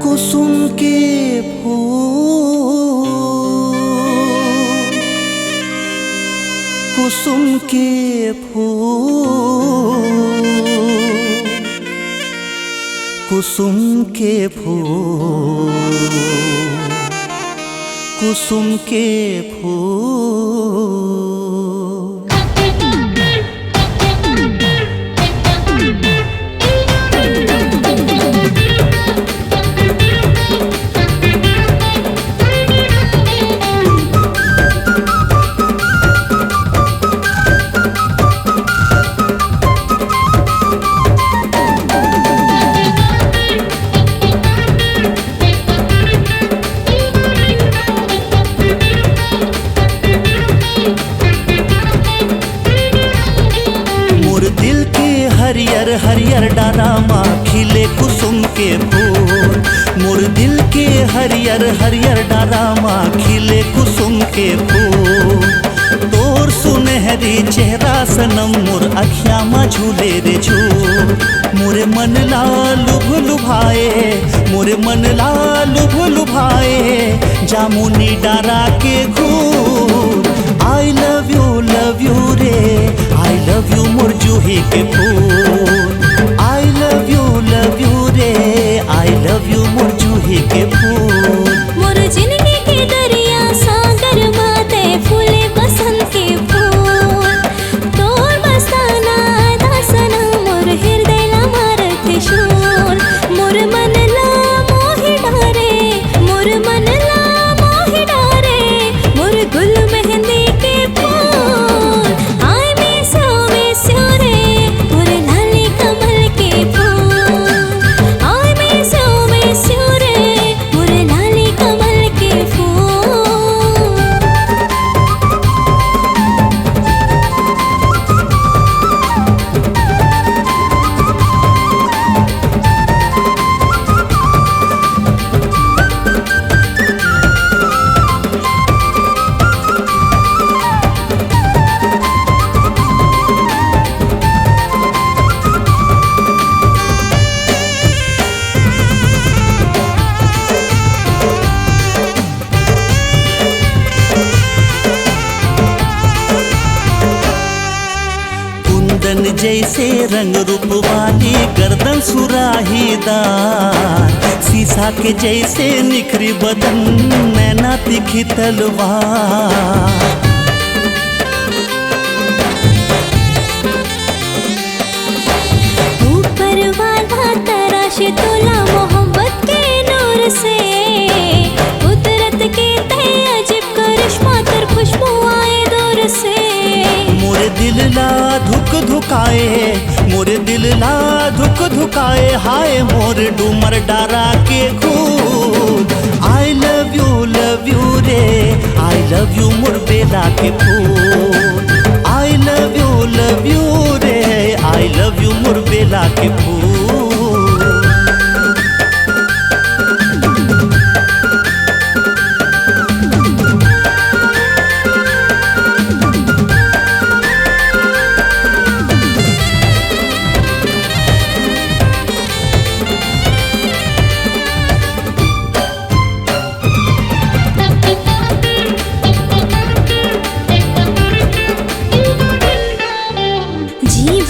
कुसुम के फूल, कुसुम के फूल, कुसुम के फूल, कुसुम के फूल। हरियर हरियर डारामा खिले कुसुम के फूल, मोर दिल के हरियर हरियर डारामा खिले कुसुम के फूल। तोर सुनहरी चेहरा सनम मोर अखियाँ में झूले रे झूल। मोरे मन लाल लुभाए, मोरे मन लाल लुभाए जामुनी डारा के घूर। आई लव यू रे, I love you more Juhi के फूल। आई लव यू रे, I love you more Juhi के फूल। मोर जिंदगी के दरिया सागर माते फूले बसंत के फूल। तोर मस्ताना दासना मोर हृदय ला मारत शूल। मोर मन ला मोहि डारे, मोर मन ला मोहि डारे मोर गुल मेहंदी के फूल। आई मिस यू रे मोर लाली कमल के फूल। आई मिस यू रे मोर लाली कमल के फूल। जैसे रंग रूप वाली गर्दन सुराहीदार, शीशा के जैसे निखरी बदन नैना तीखी तलवार। ऊपर वाला तराशे तोला मोहब्बत के नूर से। कुदरत के तय अजीब करिश्मा कर खुशबू आए दूर से। मोरे दिल ला धुक धुकाए, मोरे दिल ला धुक धुकाए हाय मोर डूमर डारा के खून। आई लव यू रे, आई लव यू मोर बेला के फूल। आई लव यू रे, आई लव यू मोर बेला के फूल।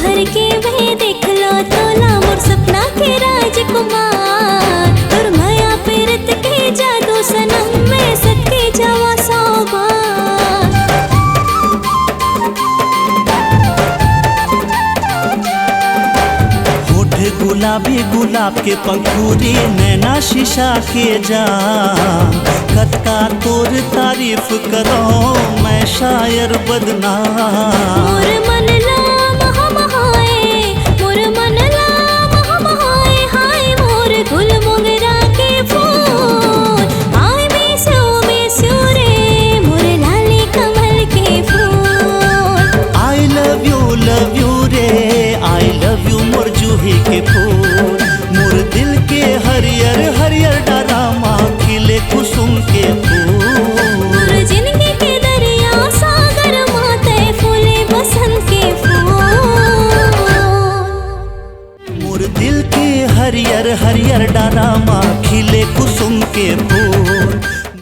भर के वे देख लो तोला मोर सपना के राजकुमार। और माया पीरत के जादू सनम में सत्के जावा सौगात। होठ गुलाबी गुलाब के पंखुरी नैना शीशा के जाम। खत का तोर तारीफ करो मैं शायर बदनाम। मोर मन ला मोर मन ला हाय मोर गुल मोगरा के फूल। आई मिस यू रे मोर लाली कमल के फूल। आई लव यू रे, I love you more Juhi के फूल। मोर दिल के हरियर हरियर डारामा खिले कुसुम के फूल। मोर जिंदगी के दरिया सागर माते फूले बसंत के फूल। मोर दिल के हरियर हरियर डारामा खिले